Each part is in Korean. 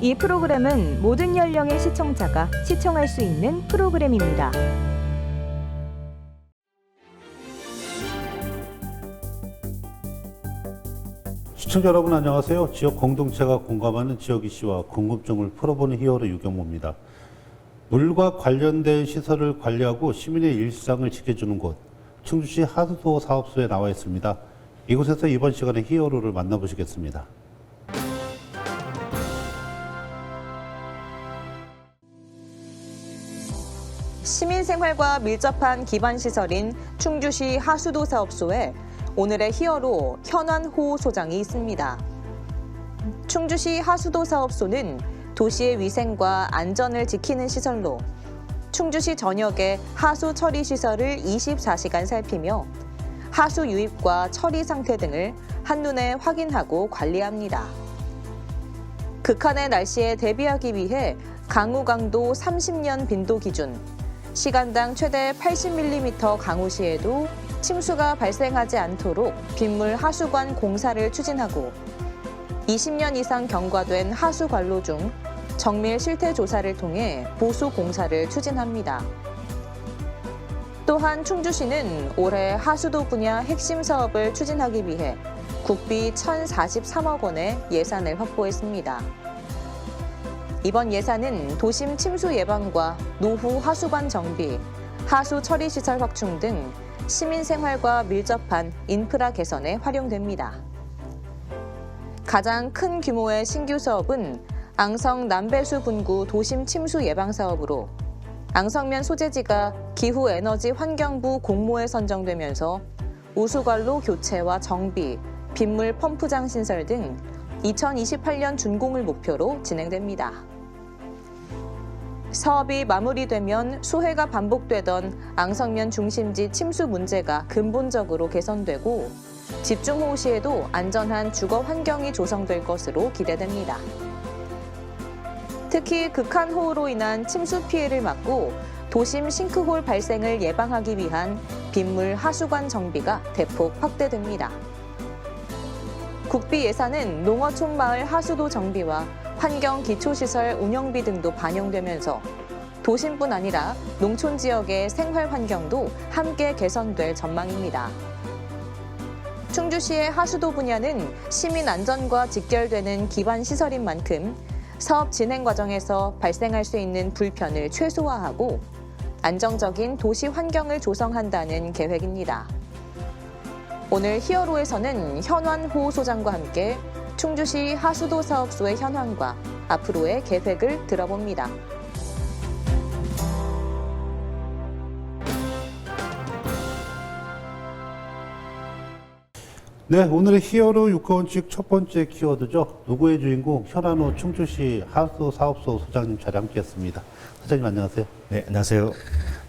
이 프로그램은 모든 연령의 시청자가 시청할 수 있는 프로그램입니다. 시청자 여러분 안녕하세요. 지역 공동체가 공감하는 지역 이슈와 궁금증을 풀어보는 히어로 유경모입니다. 물과 관련된 시설을 관리하고 시민의 일상을 지켜주는 곳, 충주시 하수도 사업소에 나와 있습니다. 이곳에서 이번 시간에 히어로를 만나보시겠습니다. 시민생활과 밀접한 기반시설인 충주시 하수도 사업소에 오늘의 히어로 현환호 소장이 있습니다. 충주시 하수도 사업소는 도시의 위생과 안전을 지키는 시설로 충주시 전역의 하수 처리 시설을 24시간 살피며 하수 유입과 처리 상태 등을 한눈에 확인하고 관리합니다. 극한의 날씨에 대비하기 위해 강우 강도 30년 빈도 기준, 시간당 최대 80mm 강우 시에도 침수가 발생하지 않도록 빗물 하수관 공사를 추진하고 20년 이상 경과된 하수 관로 중 정밀 실태 조사를 통해 보수 공사를 추진합니다. 또한 충주시는 올해 하수도 분야 핵심 사업을 추진하기 위해 국비 1,043억 원의 예산을 확보했습니다. 이번 예산은 도심 침수 예방과 노후 하수관 정비, 하수 처리 시설 확충 등 시민 생활과 밀접한 인프라 개선에 활용됩니다. 가장 큰 규모의 신규 사업은 앙성 남배수 분구 도심 침수 예방 사업으로 앙성면 소재지가 기후에너지 환경부 공모에 선정되면서 우수관로 교체와 정비, 빗물 펌프장 신설 등 2028년 준공을 목표로 진행됩니다. 사업이 마무리되면 수해가 반복되던 앙성면 중심지 침수 문제가 근본적으로 개선되고 집중호우 시에도 안전한 주거 환경이 조성될 것으로 기대됩니다. 특히 극한호우로 인한 침수 피해를 막고 도심 싱크홀 발생을 예방하기 위한 빗물 하수관 정비가 대폭 확대됩니다. 국비 예산은 농어촌 마을 하수도 정비와 환경 기초시설 운영비 등도 반영되면서 도심뿐 아니라 농촌 지역의 생활 환경도 함께 개선될 전망입니다. 충주시의 하수도 분야는 시민 안전과 직결되는 기반 시설인 만큼 사업 진행 과정에서 발생할 수 있는 불편을 최소화하고 안정적인 도시 환경을 조성한다는 계획입니다. 오늘 히어로에서는 현환호 소장과 함께 충주시 하수도 사업소의 현황과 앞으로의 계획을 들어봅니다. 네, 오늘의 히어로 육가원칙 첫 번째 키워드죠. 누구의 주인공 현환호 충주시 하수도 사업소 소장님 자리 함께했습니다. 소장님 안녕하세요. 네, 안녕하세요.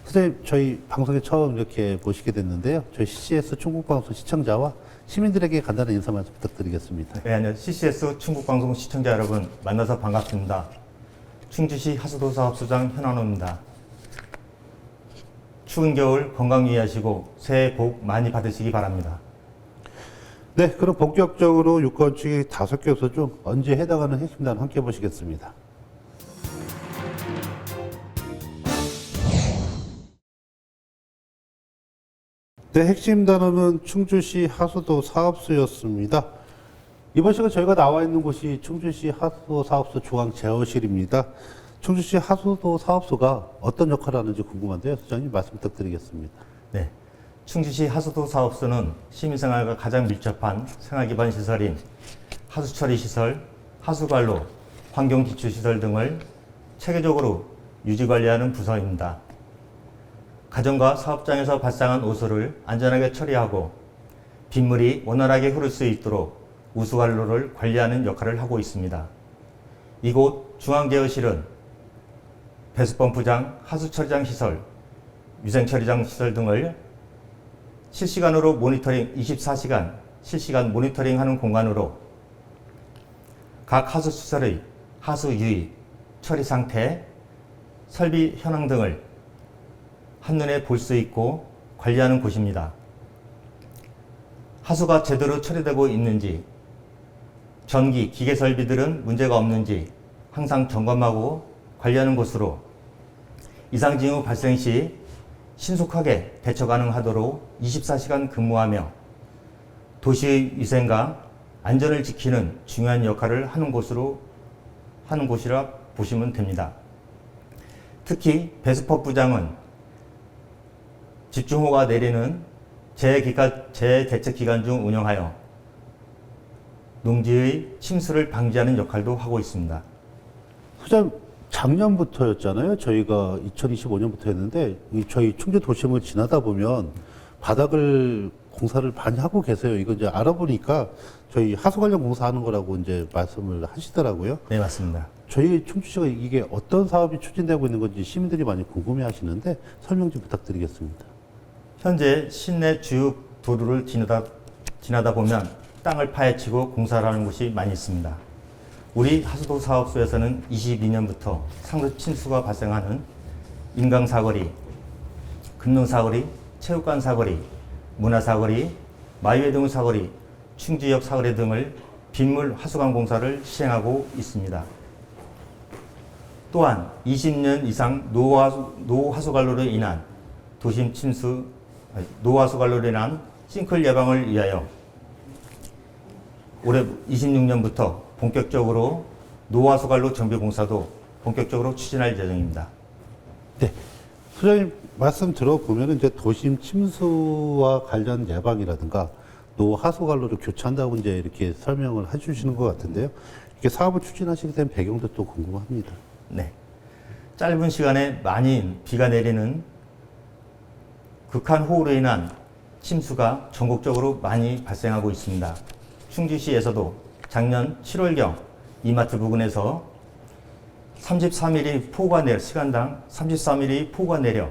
소장님 저희 방송에 처음 이렇게 모시게 됐는데요. 저희 CCS 충북방송 시청자와 시민들에게 간단한 인사 말씀 부탁드리겠습니다. 네, 안녕하세요. CCS 충북방송 시청자 여러분 만나서 반갑습니다. 충주시 하수도 사업소장 현환호입니다. 추운 겨울 건강 유의하시고 새해 복 많이 받으시기 바랍니다. 네, 그럼 본격적으로 육가원칙이 5개 중 언제 해당하는 핵심 단어 함께 보시겠습니다. 네, 핵심 단어는 충주시 하수도 사업소였습니다. 이번 시간 저희가 나와 있는 곳이 충주시 하수도 사업소 중앙 제어실입니다. 충주시 하수도 사업소가 어떤 역할을 하는지 궁금한데요. 소장님 말씀 부탁드리겠습니다. 네, 충주시 하수도 사업소는 시민생활과 가장 밀접한 생활기반 시설인 하수처리 시설, 하수관로, 환경기초시설 등을 체계적으로 유지관리하는 부서입니다. 가정과 사업장에서 발생한 오수를 안전하게 처리하고 빗물이 원활하게 흐를 수 있도록 우수관로를 관리하는 역할을 하고 있습니다. 이곳 중앙제어실은 배수펌프장, 하수처리장 시설, 위생처리장 시설 등을 실시간으로 모니터링 24시간 실시간 모니터링하는 공간으로 각 하수시설의 하수 유입, 처리 상태, 설비 현황 등을 한눈에 볼 수 있고 관리하는 곳입니다. 하수가 제대로 처리되고 있는지, 전기, 기계 설비들은 문제가 없는지 항상 점검하고 관리하는 곳으로 이상 징후 발생 시 신속하게 대처 가능하도록 24시간 근무하며 도시의 위생과 안전을 지키는 중요한 역할을 하는 곳이라 보시면 됩니다. 특히 배수법 부장은 집중호우가 내리는 재대책 기간 중 운영하여 농지의 침수를 방지하는 역할도 하고 있습니다. 소장님, 작년부터였잖아요. 저희가 2025년부터 했는데 저희 충주 도심을 지나다 보면 바닥을 공사를 많이 하고 계세요. 이거 이제 알아보니까 저희 하수 관련 공사하는 거라고 이제 말씀을 하시더라고요. 네, 맞습니다. 저희 충주시가 이게 어떤 사업이 추진되고 있는 건지 시민들이 많이 궁금해 하시는데 설명 좀 부탁드리겠습니다. 현재 시내 주요 도로를 지나다 보면 땅을 파헤치고 공사를 하는 곳이 많이 있습니다. 우리 하수도 사업소에서는 22년부터 상습 침수가 발생하는 인강 금능 사거리, 체육관 사거리, 문화 사거리, 마이웨이 등 사거리, 충주역 사거리 등을 빗물 하수관 공사를 시행하고 있습니다. 또한 20년 이상 노하수관로로 인한 노하수관로로 인한 싱크홀 예방을 위하여 올해 26년부터 본격적으로 노하수관로 정비 공사도 본격적으로 추진할 예정입니다. 네. 소장님 말씀 들어보면 이제 도심 침수와 관련 예방이라든가 노하수관로를 교체한다고 이제 이렇게 설명을 해주시는 것 같은데요. 이렇게 사업을 추진하시게 된 배경도 또 궁금합니다. 네. 짧은 시간에 많이 비가 내리는 극한 호우로 인한 침수가 전국적으로 많이 발생하고 있습니다. 충주시에서도 작년 7월경 이마트 부근에서 33mm 폭우가 내려 시간당 33mm 폭우가 내려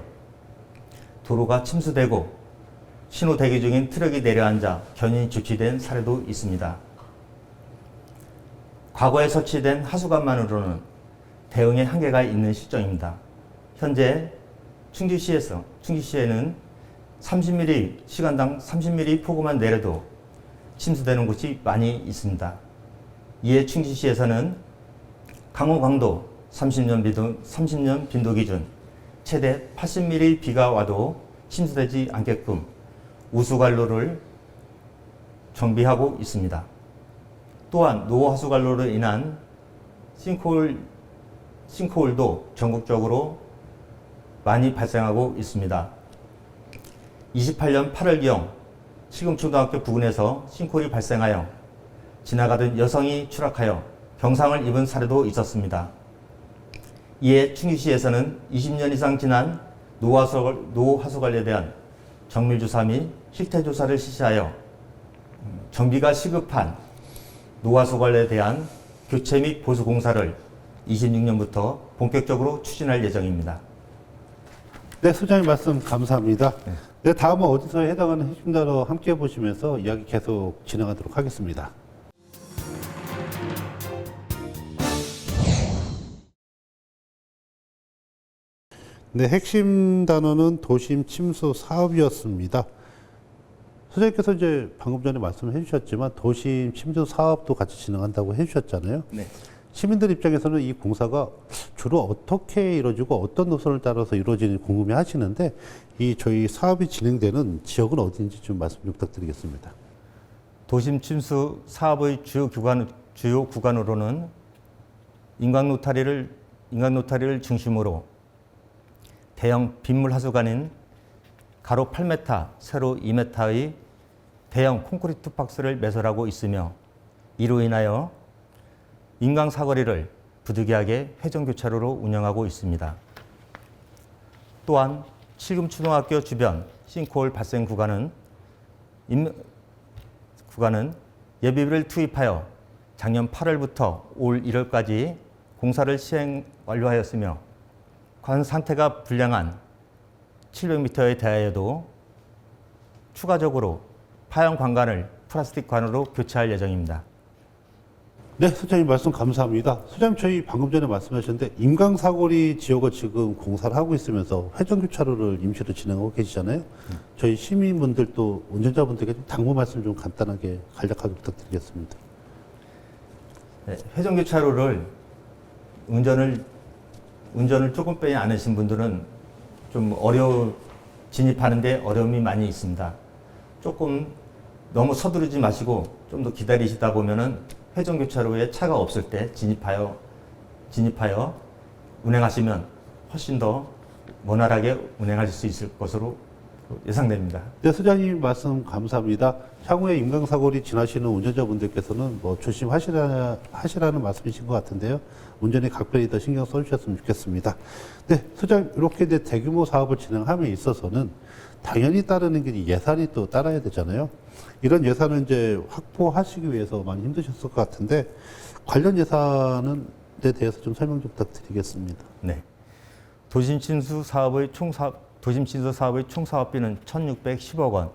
도로가 침수되고 신호 대기 중인 트럭이 내려앉아 견인이 조치된 사례도 있습니다. 과거에 설치된 하수관만으로는 대응에 한계가 있는 실정입니다. 현재 충주시에는 30mm 시간당 30mm 폭우만 내려도 침수되는 곳이 많이 있습니다. 이에 충주시에서는 강우 강도 30년 빈도 기준 최대 80mm 비가 와도 침수되지 않게끔 우수관로를 정비하고 있습니다. 또한 노하수관로로 인한 싱크홀도 전국적으로 많이 발생하고 있습니다. 28년 8월경 시금초등학교 부근에서 싱크홀이 발생하여 지나가던 여성이 추락하여 경상을 입은 사례도 있었습니다. 이에 충주시에서는 20년 이상 지난 노하수 관리에 대한 정밀조사 및 실태조사를 실시하여 정비가 시급한 노하수 관리에 대한 교체 및 보수 공사를 26년부터 본격적으로 추진할 예정입니다. 네, 소장님 말씀 감사합니다. 네, 다음은 어디서 해당하는 핵심 단어 함께 보시면서 이야기 계속 진행하도록 하겠습니다. 네, 핵심 단어는 도심 침수 사업이었습니다. 소장님께서 이제 방금 전에 말씀을 해주셨지만 도심 침수 사업도 같이 진행한다고 해주셨잖아요. 네. 시민들 입장에서는 이 공사가 주로 어떻게 이루어지고 어떤 노선을 따라서 이루어지는지 궁금해 하시는데 이 저희 사업이 진행되는 지역은 어디인지 좀 말씀 좀 부탁드리겠습니다. 도심 침수 사업의 주요 구간으로는 인강 노타리를 중심으로 대형 빗물 하수관인 가로 8m, 세로 2m의 대형 콘크리트 박스를 매설하고 있으며 이로 인하여 인강 사거리를 부득이하게 회전교차로로 운영하고 있습니다. 또한 칠금초등학교 주변 싱크홀 발생 구간은 예비비를 투입하여 작년 8월부터 올 1월까지 공사를 시행 완료하였으며 관 상태가 불량한 700m에 대하여도 추가적으로 파형 관관을 플라스틱 관으로 교체할 예정입니다. 네, 소장님 말씀 감사합니다. 소장님 저희 방금 전에 말씀하셨는데 임강사거리 지역을 지금 공사를 하고 있으면서 회전교차로를 임시로 진행하고 계시잖아요. 저희 시민분들도 운전자분들께 좀 당부 말씀 좀 간단하게 간략하게 부탁드리겠습니다. 네, 회전교차로를 운전을 조금 빼지 않으신 분들은 좀 진입하는데 어려움이 많이 있습니다. 조금 너무 서두르지 마시고 좀 더 기다리시다 보면은 회전교차로에 차가 없을 때 진입하여 운행하시면 훨씬 더 원활하게 운행하실 수 있을 것으로 예상됩니다. 네, 소장님 말씀 감사합니다. 향후에 인강사고를 지나시는 운전자분들께서는 뭐 조심하시라는 말씀이신 것 같은데요. 운전에 각별히 더 신경 써주셨으면 좋겠습니다. 네, 소장님, 이렇게 이제 대규모 사업을 진행함에 있어서는 당연히 따르는 게 예산이 또 따라야 되잖아요. 이런 예산을 이제 확보하시기 위해서 많이 힘드셨을 것 같은데, 관련 예산에 대해서 좀 설명 좀 부탁드리겠습니다. 네. 도심친수 사업의 총 사업비는 1,610억 원,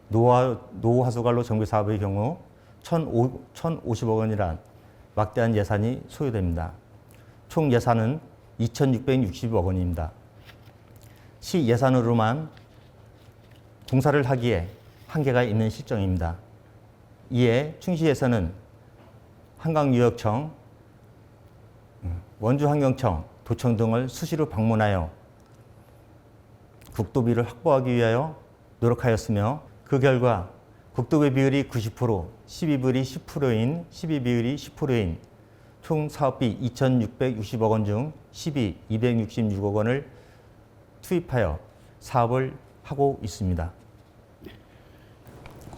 노후화수관로 정비 사업의 경우 1,050억 원이란 막대한 예산이 소요됩니다. 총 예산은 2,660억 원입니다. 시 예산으로만 공사를 하기에 한계가 있는 실정입니다. 이에 충시에서는 한강유역청, 원주환경청, 도청 등을 수시로 방문하여 국도비를 확보하기 위하여 노력하였으며 그 결과 국도비 비율이 90%, 시비비율이 10%인 총 사업비 2,660억 원 중 266억 원을 투입하여 사업을 하고 있습니다.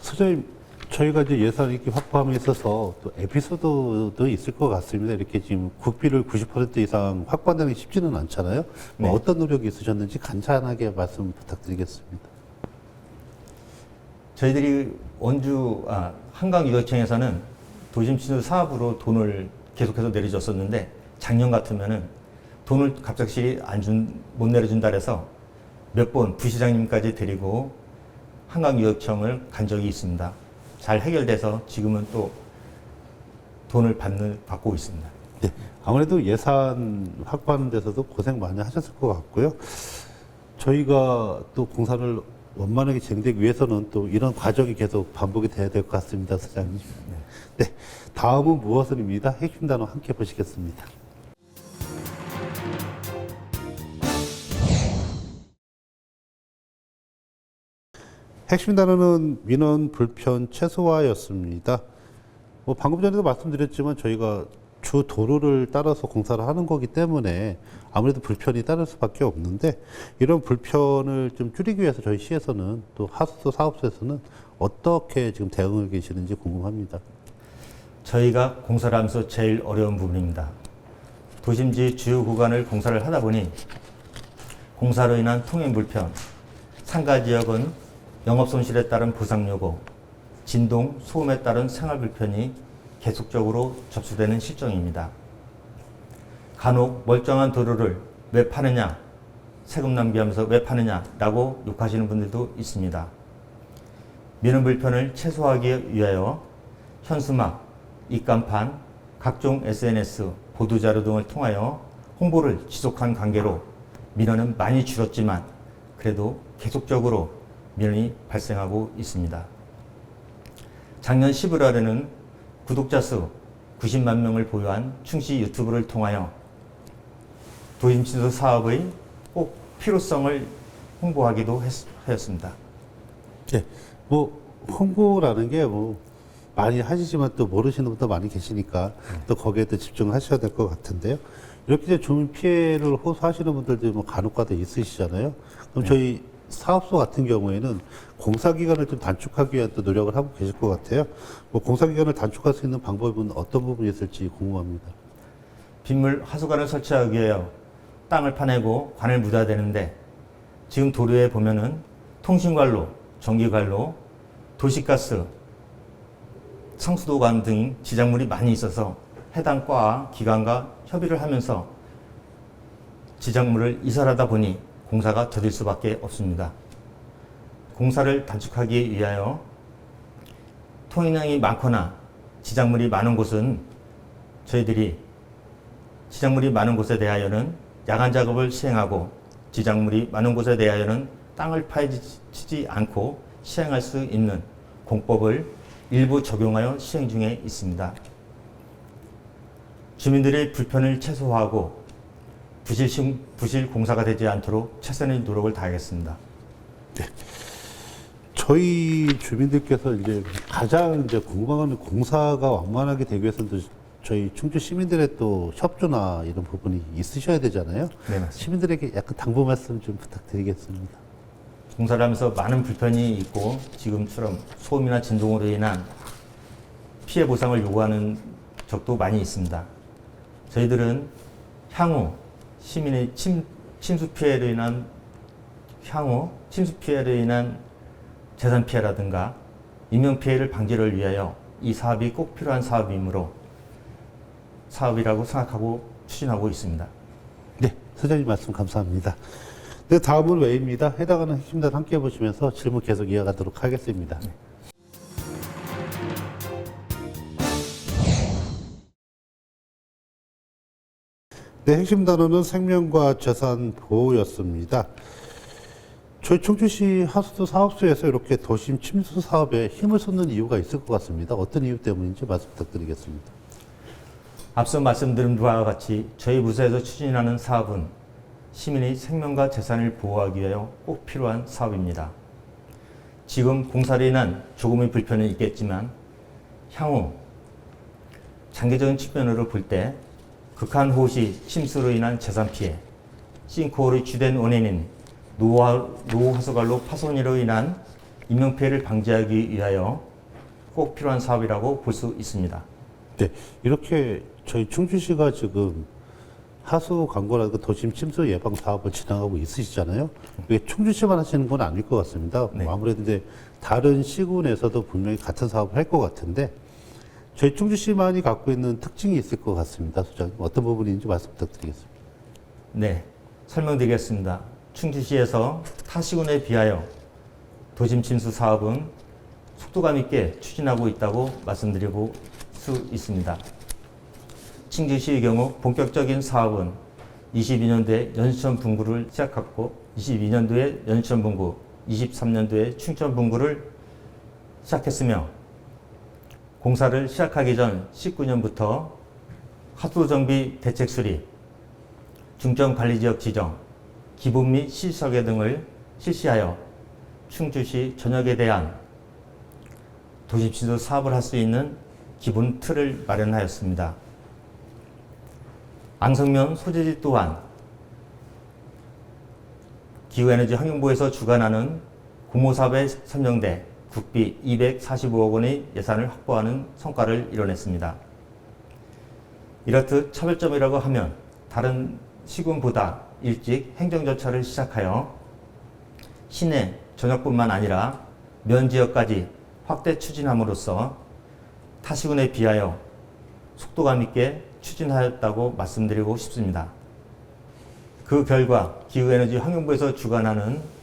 소장님, 저희가 이제 예산을 이렇게 확보함에 있어서 또 에피소드도 있을 것 같습니다. 이렇게 지금 국비를 90% 이상 확보한다는 게 쉽지는 않잖아요. 네. 어떤 노력이 있으셨는지 간단하게 말씀 부탁드리겠습니다. 저희들이 한강유역청에서는 도심친수 사업으로 돈을 계속해서 내려줬었는데 작년 같으면은 돈을 갑작스레 못 내려준다 해서 몇 번 부시장님까지 데리고 한강유역청을 간 적이 있습니다. 잘 해결돼서 지금은 또 돈을 받고 있습니다. 네, 아무래도 예산 확보하는 데서도 고생 많이 하셨을 것 같고요. 저희가 또 공사를 원만하게 진행되기 위해서는 또 이런 과정이 계속 반복이 돼야 될 것 같습니다, 소장님. 네, 다음은 무엇을입니다. 핵심 단어 함께 보시겠습니다. 핵심 단어는 민원 불편 최소화였습니다. 방금 전에도 말씀드렸지만 저희가 주 도로를 따라서 공사를 하는 거기 때문에 아무래도 불편이 따를 수밖에 없는데, 이런 불편을 좀 줄이기 위해서 저희 시에서는 또 하수도 사업소에서는 어떻게 지금 대응을 계시는지 궁금합니다. 저희가 공사를 하면서 제일 어려운 부분입니다. 도심지 주요 구간을 공사를 하다 보니 공사로 인한 통행 불편, 상가 지역은 영업 손실에 따른 보상 요구, 진동, 소음에 따른 생활 불편이 계속적으로 접수되는 실정입니다. 간혹 멀쩡한 도로를 왜 파느냐, 세금 낭비하면서 왜 파느냐라고 욕하시는 분들도 있습니다. 민원 불편을 최소화하기 위하여 현수막, 입간판, 각종 SNS, 보도자료 등을 통하여 홍보를 지속한 관계로 민원은 많이 줄었지만 그래도 계속적으로 민원이 발생하고 있습니다. 작년 11월에는 구독자 수 90만 명을 보유한 충시 유튜브를 통하여 도심친수 사업의 꼭 필요성을 홍보하기도 하였습니다. 네, 홍보라는 게 많이 하시지만 또 모르시는 분도 많이 계시니까 또 거기에 또 집중을 하셔야 될 것 같은데요. 이렇게 이제 주민 피해를 호소하시는 분들도 간혹가다 있으시잖아요. 그럼 저희 사업소 같은 경우에는 공사 기간을 좀 단축하기 위한 또 노력을 하고 계실 것 같아요. 공사 기간을 단축할 수 있는 방법은 어떤 부분이 있을지 궁금합니다. 빗물 하수관을 설치하기 위하여 땅을 파내고 관을 묻어야 되는데, 지금 도로에 보면은 통신관로, 전기관로, 도시가스, 상수도관 등 지작물이 많이 있어서 해당 과 기관과 협의를 하면서 지작물을 이설하다 보니 공사가 더딜 수밖에 없습니다. 공사를 단축하기 위하여 통행량이 많거나 지작물이 많은 곳은 저희들이 지작물이 많은 곳에 대하여는 야간 작업을 시행하고, 지작물이 많은 곳에 대하여는 땅을 파헤치지 않고 시행할 수 있는 공법을 일부 적용하여 시행 중에 있습니다. 주민들의 불편을 최소화하고 부실 공사가 되지 않도록 최선의 노력을 다하겠습니다. 저희 주민들께서 이제 가장 이제 궁금한 공사가 완만하게 되기 위해서는 저희 충주 시민들의 또 협조나 이런 부분이 있으셔야 되잖아요. 네, 맞습니다. 시민들에게 약간 당부 말씀 좀 부탁드리겠습니다. 공사를 하면서 많은 불편이 있고 지금처럼 소음이나 진동으로 인한 피해 보상을 요구하는 적도 많이 있습니다. 저희들은 향후 시민의 침수 피해로 인한 재산 피해라든가 인명 피해를 방지를 위하여 이 사업이 꼭 필요한 사업이라고 생각하고 추진하고 있습니다. 네, 소장님 말씀 감사합니다. 네, 다음은 외입니다. 해당하는 핵심단 함께 보시면서 질문 계속 이어가도록 하겠습니다. 네, 핵심 단어는 생명과 재산 보호였습니다. 저희 충주시 하수도 사업소에서 이렇게 도심 침수 사업에 힘을 쏟는 이유가 있을 것 같습니다. 어떤 이유 때문인지 말씀 부탁드리겠습니다. 앞서 말씀드린 바와 같이 저희 부서에서 추진하는 사업은 시민의 생명과 재산을 보호하기 위하여 꼭 필요한 사업입니다. 지금 공사로 인한 조금의 불편은 있겠지만 향후 장기적인 측면으로 볼 때 극한호시 침수로 인한 재산 피해, 싱크홀의 주된 원인인 노후화수관로 파손으로 인한 인명피해를 방지하기 위하여 꼭 필요한 사업이라고 볼 수 있습니다. 네, 이렇게 저희 충주시가 지금 하수 관고라든가 도심 침수 예방 사업을 진행하고 있으시잖아요. 이게 충주시만 하시는 건 아닐 것 같습니다. 네. 아무래도 이제 다른 시군에서도 분명히 같은 사업을 할 것 같은데 저희 충주시만이 갖고 있는 특징이 있을 것 같습니다. 소장님 어떤 부분인지 말씀 부탁드리겠습니다. 네, 설명드리겠습니다. 충주시에서 타 시군에 비하여 도심 침수 사업은 속도감 있게 추진하고 있다고 말씀드리고 수 있습니다. 충주시의 경우 본격적인 사업은 22년도에 연수천 분구를 시작했고 22년도에 연수천 분구, 23년도에 충천 분구를 시작했으며 공사를 시작하기 전 19년부터 하수도 정비 대책 수립, 중점 관리 지역 지정, 기본 및 시설계 등을 실시하여 충주시 전역에 대한 도심침수 사업을 할 수 있는 기본 틀을 마련하였습니다. 앙성면 소재지 또한 기후에너지 환경부에서 주관하는 공모사업에 선정돼 국비 245억 원의 예산을 확보하는 성과를 이뤄냈습니다. 이렇듯 차별점이라고 하면 다른 시군보다 일찍 행정절차를 시작하여 시내 전역뿐만 아니라 면 지역까지 확대 추진함으로써 타시군에 비하여 속도감 있게 추진하였다고 말씀드리고 싶습니다. 그 결과 기후에너지 환경부에서 주관하는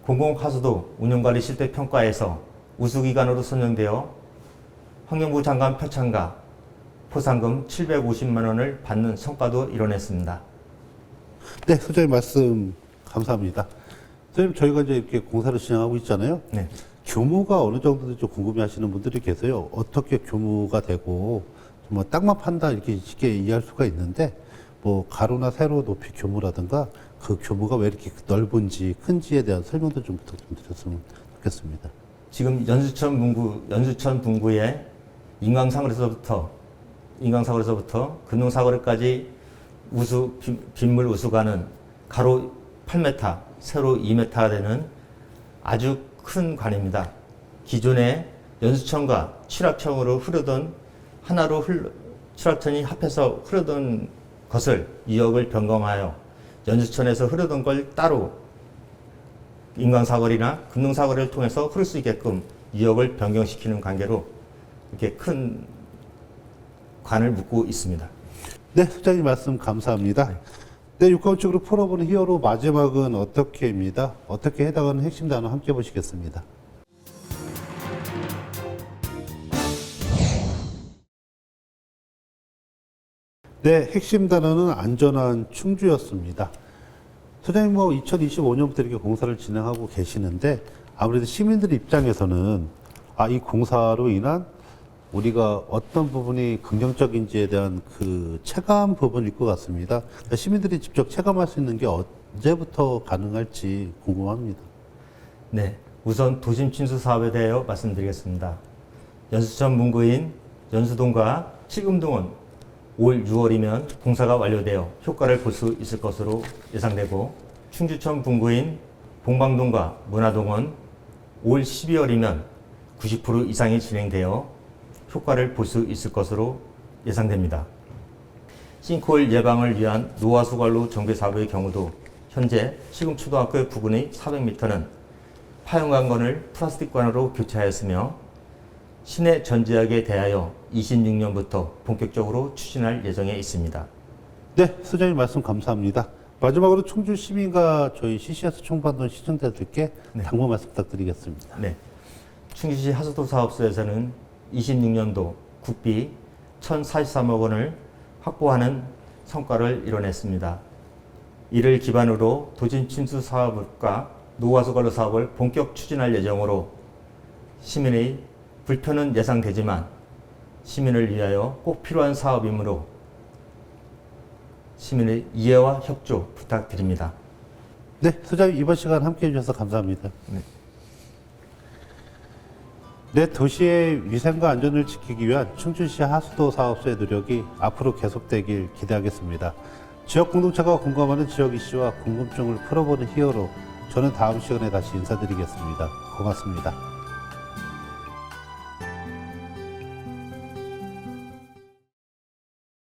공공하수도 운영관리 실태평가에서 우수기관으로 선정되어 환경부 장관 표창과 포상금 750만 원을 받는 성과도 이뤄냈습니다. 네, 소장님 말씀 감사합니다. 선생님, 저희가 이제 이렇게 공사를 진행하고 있잖아요. 네. 규모가 어느 정도인지 좀 궁금해 하시는 분들이 계세요. 어떻게 규모가 되고, 뭐 땅만 판다 이렇게 쉽게 이해할 수가 있는데, 뭐 가로나 세로 높이 규모라든가 그 규모가 왜 이렇게 넓은지 큰지에 대한 설명도 좀 부탁 좀 드렸으면 좋겠습니다. 지금 연수천 분구의 인강사거리에서부터 금능사거리까지 빗물 우수관은 가로 8m, 세로 2m가 되는 아주 큰 관입니다. 기존에 연수천과 칠합천으로 흐르던 칠합천이 합해서 흐르던 것을 2억을 변경하여 연수천에서 흐르던 걸 따로 인강사거리나 금능사거리를 통해서 흐를 수 있게끔 2억을 변경시키는 관계로 이렇게 큰 관을 묶고 있습니다. 네, 소장님 말씀 감사합니다. 네, 육가원칙으로 풀어보는 히어로 마지막은 어떻게입니다. 어떻게 해당하는 핵심 단어 함께 보시겠습니다. 네, 핵심 단어는 안전한 충주였습니다. 소장님, 2025년부터 이렇게 공사를 진행하고 계시는데 아무래도 시민들 입장에서는 이 공사로 인한 우리가 어떤 부분이 긍정적인지에 대한 그 체감 부분일 것 같습니다. 그러니까 시민들이 직접 체감할 수 있는 게 언제부터 가능할지 궁금합니다. 네, 우선 도심 친수 사업에 대하여 말씀드리겠습니다. 연수천 문구인 연수동과 칠금동은 올 6월이면 공사가 완료되어 효과를 볼 수 있을 것으로 예상되고, 충주천 분구인 봉방동과 문화동은 올 12월이면 90% 이상이 진행되어 효과를 볼 수 있을 것으로 예상됩니다. 싱크홀 예방을 위한 노화수관로 정비 사업의 경우도 현재 시금초등학교 부근의 400m는 파용관건을 플라스틱관으로 교체하였으며, 시내 전지역에 대하여 26년부터 본격적으로 추진할 예정에 있습니다. 네, 소장님 말씀 감사합니다. 마지막으로 충주 시민과 저희 CCS 총반동 시청자들께 당부 말씀 부탁드리겠습니다. 네, 충주시 하수도 사업소에서는 26년도 국비 1,043억 원을 확보하는 성과를 이뤄냈습니다. 이를 기반으로 도심 침수 사업과 노화수관로 사업을 본격 추진할 예정으로, 시민의 불편은 예상되지만 시민을 위하여 꼭 필요한 사업이므로 시민의 이해와 협조 부탁드립니다. 네, 소장님 이번 시간 함께해 주셔서 감사합니다. 네, 도시의 위생과 안전을 지키기 위한 충주시 하수도 사업소의 노력이 앞으로 계속되길 기대하겠습니다. 지역 공동체가 공감하는 지역 이슈와 궁금증을 풀어보는 히어로, 저는 다음 시간에 다시 인사드리겠습니다. 고맙습니다.